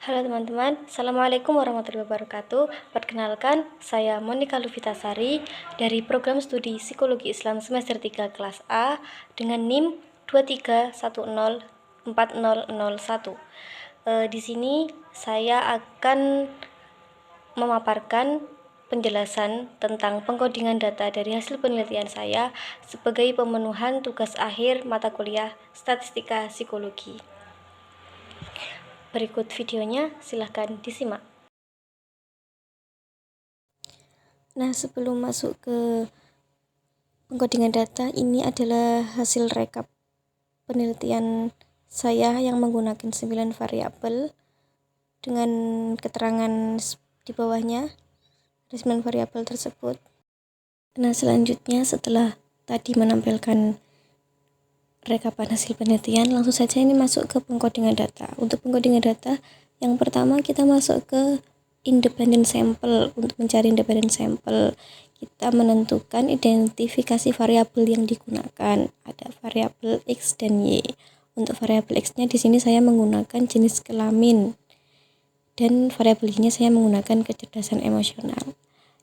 Halo teman-teman, Assalamualaikum warahmatullahi wabarakatuh. Perkenalkan, saya Monika Lufitasari dari Program Studi Psikologi Islam semester 3 kelas A dengan NIM 2310401. Di sini saya akan memaparkan penjelasan tentang pengkodingan data dari hasil penelitian saya sebagai pemenuhan tugas akhir mata kuliah Statistika Psikologi. Berikut videonya, silahkan disimak. Nah, sebelum masuk ke pengkodingan data, ini adalah hasil rekap penelitian saya yang menggunakan 9 variabel dengan keterangan di bawahnya, 9 variabel tersebut. Nah, selanjutnya setelah tadi menampilkan rekapan hasil penelitian, langsung saja ini masuk ke pengkodingan data. Untuk pengkodingan data, yang pertama kita masuk ke independent sample. Untuk mencari independent sample, kita menentukan identifikasi variabel yang digunakan. Ada variabel X dan Y. Untuk variabel X-nya di sini saya menggunakan jenis kelamin dan variabel Y-nya saya menggunakan kecerdasan emosional.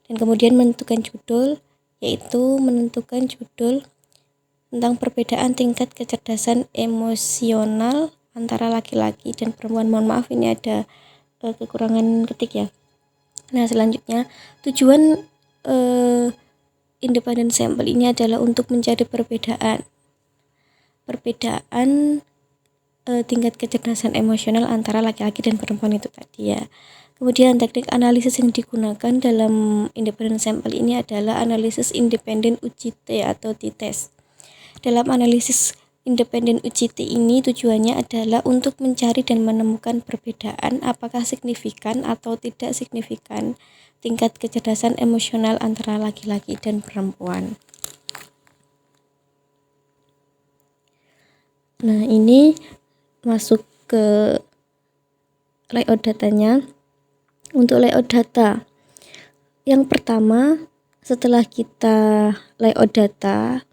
Dan kemudian menentukan judul, yaitu menentukan judul tentang perbedaan tingkat kecerdasan emosional antara laki-laki dan perempuan. Mohon maaf, ini ada kekurangan ketik ya. Nah, selanjutnya tujuan independent sample ini adalah untuk mencari perbedaan tingkat kecerdasan emosional antara laki-laki dan perempuan itu tadi ya. Kemudian teknik analisis yang digunakan dalam independent sample ini adalah analisis independen uji T atau t-test. Dalam analisis independen uji T ini tujuannya adalah untuk mencari dan menemukan perbedaan apakah signifikan atau tidak signifikan tingkat kecerdasan emosional antara laki-laki dan perempuan. Nah, ini masuk ke layout datanya. Untuk layout data, yang pertama setelah kita layout data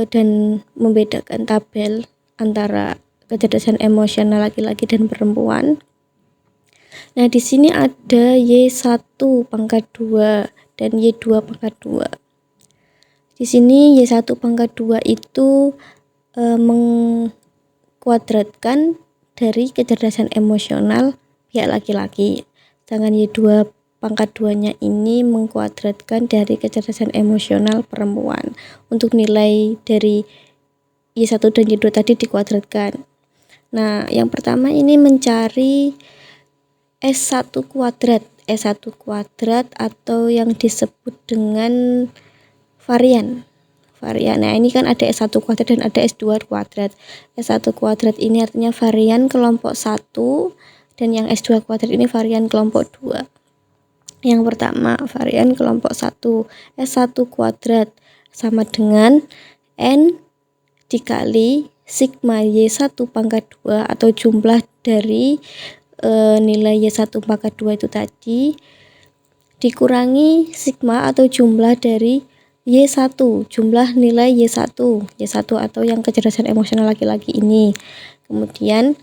dan membedakan tabel antara kecerdasan emosional laki-laki dan perempuan. Nah, di sini ada Y1 pangkat 2 dan Y2 pangkat 2. Di sini Y1 pangkat 2 itu mengkuadratkan dari kecerdasan emosional pihak laki-laki. Sedangkan Y2 pangkat 2-nya ini mengkuadratkan dari kecerdasan emosional perempuan. Untuk nilai dari Y1 dan Y2 tadi dikuadratkan. Nah, yang pertama ini mencari S1 kuadrat. S1 kuadrat atau yang disebut dengan varian. Nah, ini kan ada S1 kuadrat dan ada S2 kuadrat. S1 kuadrat ini artinya varian kelompok 1 dan yang S2 kuadrat ini varian kelompok 2. Yang pertama, varian kelompok 1, S1 kuadrat sama dengan N dikali sigma Y1 pangkat 2 atau jumlah dari nilai Y1 pangkat 2 itu tadi dikurangi sigma atau jumlah dari Y1, jumlah nilai Y1 atau yang kecerdasan emosional laki-laki ini, kemudian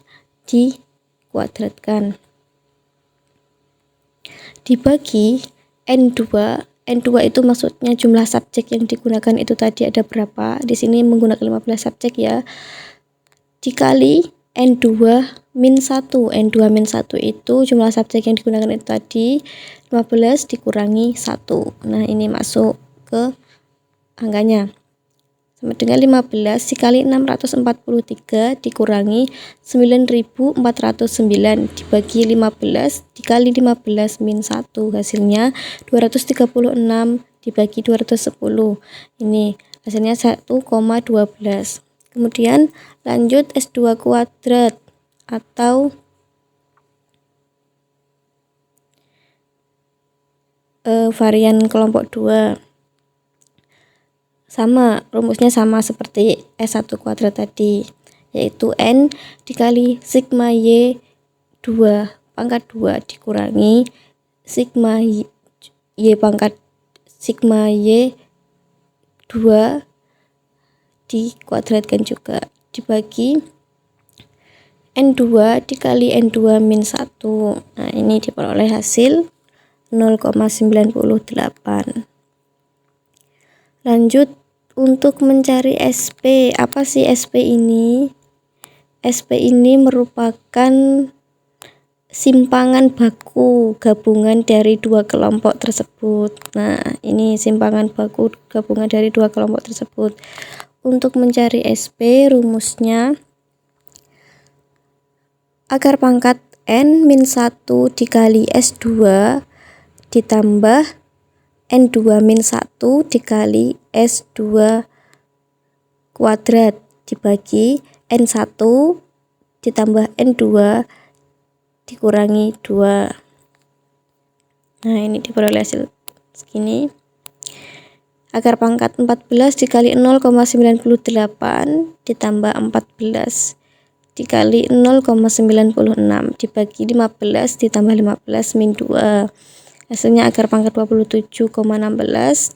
dikuadratkan dibagi N2 itu maksudnya jumlah subjek yang digunakan itu tadi ada berapa. Di sini menggunakan 15 subjek ya, dikali N2 min 1. N2 min 1 itu jumlah subjek yang digunakan itu tadi 15 dikurangi 1. Nah, ini masuk ke angkanya sama dengan 15 dikali 643 dikurangi 9409 dibagi 15 dikali 15 min 1, hasilnya 236 dibagi 210. Ini hasilnya 1,12. Kemudian lanjut S2 kuadrat atau varian kelompok 2. Sama, rumusnya sama seperti S1 kuadrat tadi, yaitu N dikali sigma Y2 pangkat 2 dikurangi sigma Y2 dikuadratkan juga dibagi N2 dikali N2 min 1. Nah, ini diperoleh hasil 0,98. Lanjut untuk mencari SP. Apa sih SP ini? SP ini merupakan simpangan baku gabungan dari dua kelompok tersebut. Nah, ini simpangan baku gabungan dari dua kelompok tersebut. Untuk mencari SP, rumusnya akar pangkat N min 1 dikali S2 ditambah N2 min 1 dikali S2 kuadrat dibagi N1 ditambah N2 dikurangi 2. Nah, ini diperoleh hasil segini. Akar pangkat 14 dikali 0,98 ditambah 14 dikali 0,96 dibagi 15 ditambah 15 min 2. Hasilnya akar pangkat 27,16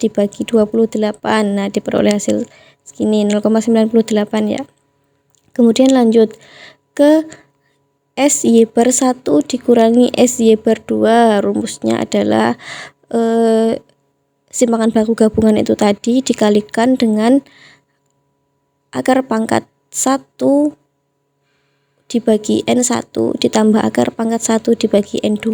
dibagi 28. Nah, diperoleh hasil segini 0,98 ya. Kemudian lanjut ke SY bar 1 dikurangi SY bar 2. Rumusnya adalah simpangan baku gabungan itu tadi dikalikan dengan akar pangkat 1 dibagi N1 ditambah akar pangkat 1 dibagi N2.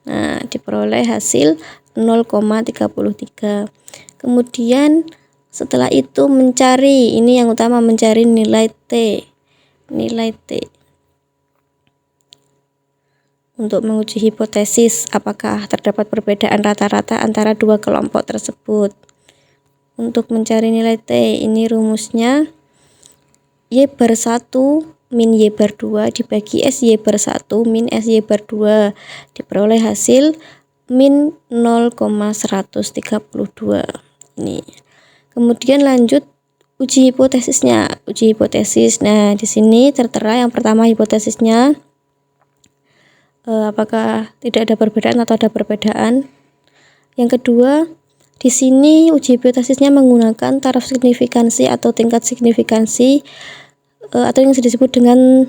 Nah, diperoleh hasil 0,33. Kemudian setelah itu mencari, ini yang utama, mencari nilai T. Nilai T. Untuk menguji hipotesis apakah terdapat perbedaan rata-rata antara dua kelompok tersebut. Untuk mencari nilai T, ini rumusnya Y bar 1 min Y bar 2 dibagi SY bar 1 min SY bar 2. Diperoleh hasil min 0,132. Ini. Kemudian lanjut uji hipotesisnya. Uji hipotesis. Nah, di sini tertera yang pertama hipotesisnya apakah tidak ada perbedaan atau ada perbedaan. Yang kedua, di sini uji hipotesisnya menggunakan taraf signifikansi atau tingkat signifikansi atau yang disebut dengan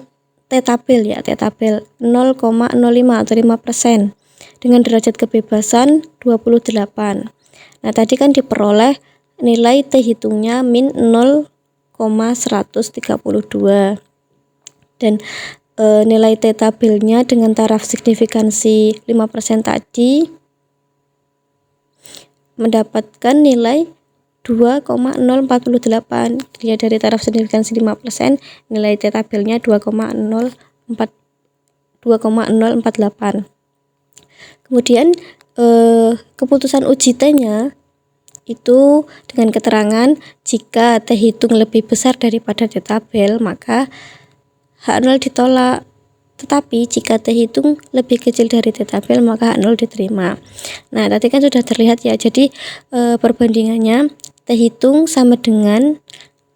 T-tabel ya, T-tabel 0,05 atau 5% dengan derajat kebebasan 28. Nah, tadi kan diperoleh nilai T hitungnya min 0,132 dan nilai T tabelnya dengan taraf signifikansi 5% tadi mendapatkan nilai 2,048. Dilihat dari taraf signifikansi 5%, nilai T tabelnya 2,048. Kemudian keputusan uji T-nya itu dengan keterangan jika T hitung lebih besar daripada T tabel, maka H0 ditolak. Tetapi jika T hitung lebih kecil dari T tabel, maka H0 diterima. Nah, tadi kan sudah terlihat ya. Jadi perbandingannya T hitung sama dengan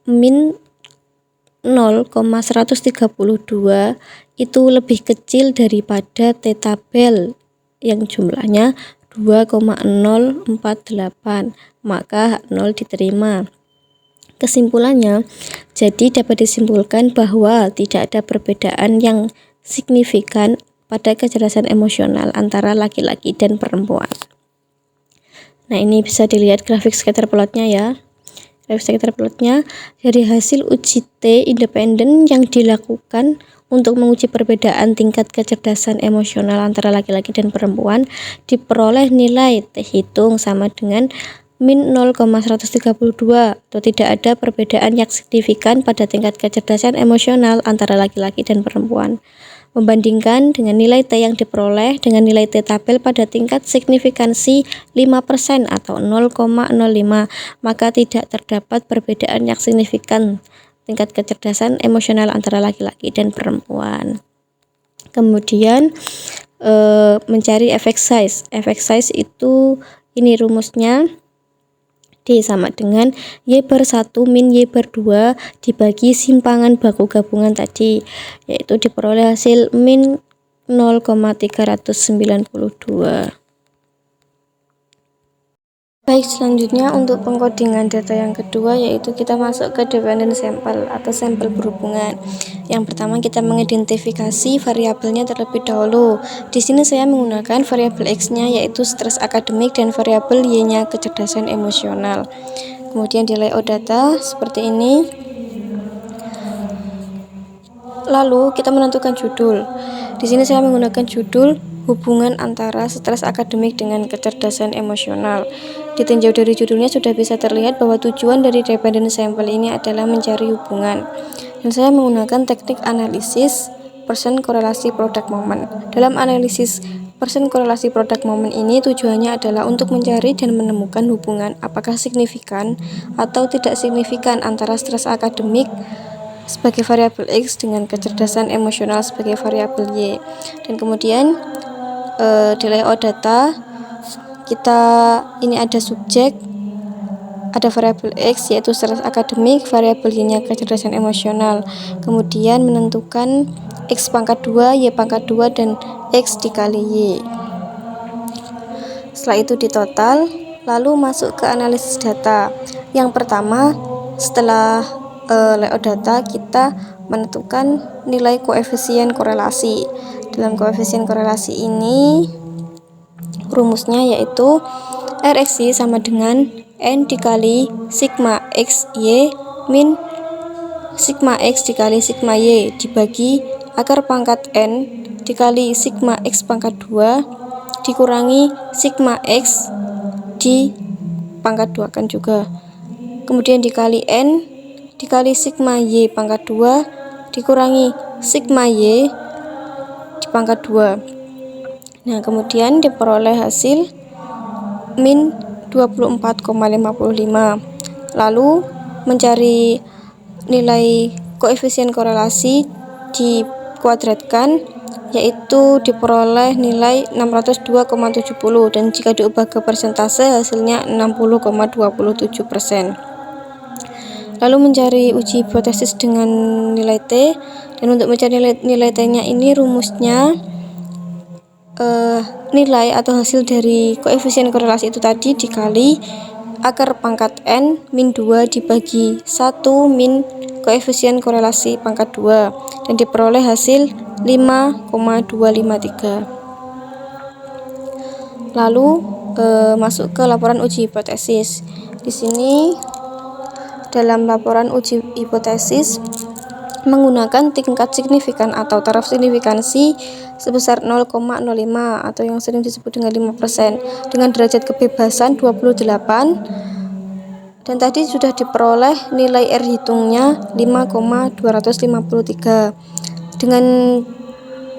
min 0,132 itu lebih kecil daripada T tabel yang jumlahnya 2,048, maka H0 diterima. Kesimpulannya, jadi dapat disimpulkan bahwa tidak ada perbedaan yang signifikan pada kecerdasan emosional antara laki-laki dan perempuan. Nah, ini bisa dilihat grafik scatter plotnya ya. Grafik scatter plotnya dari hasil uji T independen yang dilakukan untuk menguji perbedaan tingkat kecerdasan emosional antara laki-laki dan perempuan, diperoleh nilai T hitung sama dengan min 0,132 atau tidak ada perbedaan yang signifikan pada tingkat kecerdasan emosional antara laki-laki dan perempuan. Membandingkan dengan nilai T yang diperoleh dengan nilai T tabel pada tingkat signifikansi 5% atau 0,05, maka tidak terdapat perbedaan yang signifikan tingkat kecerdasan emosional antara laki-laki dan perempuan. Kemudian mencari effect size. Effect size itu ini rumusnya D sama dengan Y bar 1 min Y bar 2 dibagi simpangan baku gabungan tadi, yaitu diperoleh hasil min 0,392. Baik, selanjutnya untuk pengkodingan data yang kedua yaitu kita masuk ke dependent sample atau sampel berhubungan. Yang pertama kita mengidentifikasi variabelnya terlebih dahulu. Di sini saya menggunakan variabel X-nya yaitu stres akademik dan variabel Y-nya kecerdasan emosional. Kemudian di layout data seperti ini. Lalu kita menentukan judul. Di sini saya menggunakan judul hubungan antara stres akademik dengan kecerdasan emosional. Ditinjau dari judulnya sudah bisa terlihat bahwa tujuan dari dependent sample ini adalah mencari hubungan. Dan saya menggunakan teknik analisis person korelasi product moment. Dalam analisis person korelasi product moment ini tujuannya adalah untuk mencari dan menemukan hubungan apakah signifikan atau tidak signifikan antara stres akademik sebagai variabel X dengan kecerdasan emosional sebagai variabel Y. Dan kemudian di layout data kita ini ada subjek, ada variabel X yaitu stres akademik, variabel Y-nya kecerdasan emosional. Kemudian menentukan X pangkat 2, Y pangkat 2 dan X dikali Y. Setelah itu ditotal, lalu masuk ke analisis data. Yang pertama, setelah layout data kita menentukan nilai koefisien korelasi. Dalam koefisien korelasi ini rumusnya yaitu RXY sama dengan N dikali sigma XY min sigma X dikali sigma Y dibagi akar pangkat N dikali sigma X pangkat 2 dikurangi sigma X di pangkat 2 kan juga. Kemudian dikali N dikali sigma Y pangkat 2 dikurangi sigma Y di pangkat 2. Nah, kemudian diperoleh hasil min 24,55. Lalu mencari nilai koefisien korelasi dikuadratkan yaitu diperoleh nilai 602,70 dan jika diubah ke persentase hasilnya 60,27%. Lalu mencari uji hipotesis dengan nilai T, dan untuk mencari nilai T-nya ini rumusnya nilai atau hasil dari koefisien korelasi itu tadi dikali akar pangkat N min 2 dibagi 1 min koefisien korelasi pangkat 2 dan diperoleh hasil 5,253. Lalu masuk ke laporan uji hipotesis. Di sini dalam laporan uji hipotesis menggunakan tingkat signifikan atau taraf signifikansi sebesar 0,05 atau yang sering disebut dengan 5% dengan derajat kebebasan 28 dan tadi sudah diperoleh nilai R hitungnya 5,253 dengan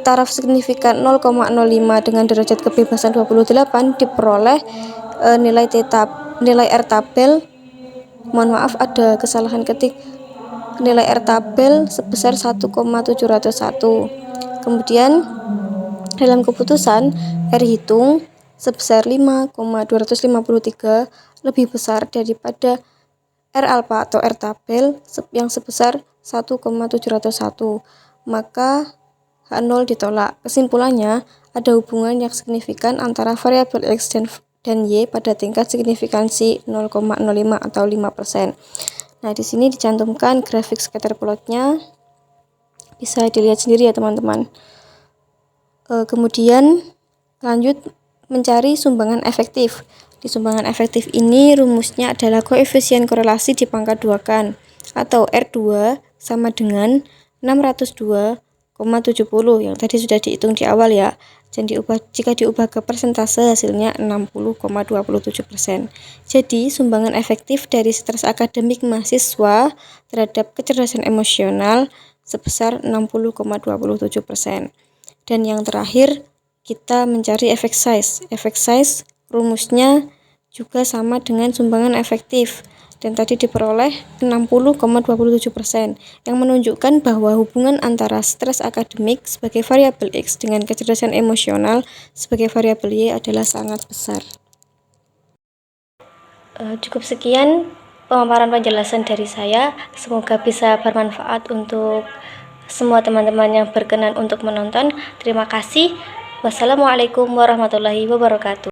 taraf signifikan 0,05 dengan derajat kebebasan 28 diperoleh nilai R tabel, mohon maaf ada kesalahan ketik, nilai R tabel sebesar 1,701. Kemudian dalam keputusan R hitung sebesar 5,253 lebih besar daripada R alfa atau R tabel yang sebesar 1,701, maka H0 ditolak. Kesimpulannya, ada hubungan yang signifikan antara variabel X dan Y pada tingkat signifikansi 0,05 atau 5%. Nah, di sini dicantumkan grafik scatter plotnya, bisa dilihat sendiri ya teman-teman. Kemudian lanjut mencari sumbangan efektif. Di sumbangan efektif ini rumusnya adalah koefisien korelasi dipangkat-duakan atau R2 sama dengan 602,70 yang tadi sudah dihitung di awal ya. Dan jika diubah ke persentase hasilnya 60,27%. Jadi sumbangan efektif dari stres akademik mahasiswa terhadap kecerdasan emosional sebesar 60,27%. Dan yang terakhir kita mencari effect size. Effect size rumusnya juga sama dengan sumbangan efektif dan tadi diperoleh 60,27% yang menunjukkan bahwa hubungan antara stres akademik sebagai variabel X dengan kecerdasan emosional sebagai variabel Y adalah sangat besar. Cukup sekian pemaparan penjelasan dari saya, semoga bisa bermanfaat untuk semua teman-teman yang berkenan untuk menonton. Terima kasih. Wassalamualaikum warahmatullahi wabarakatuh.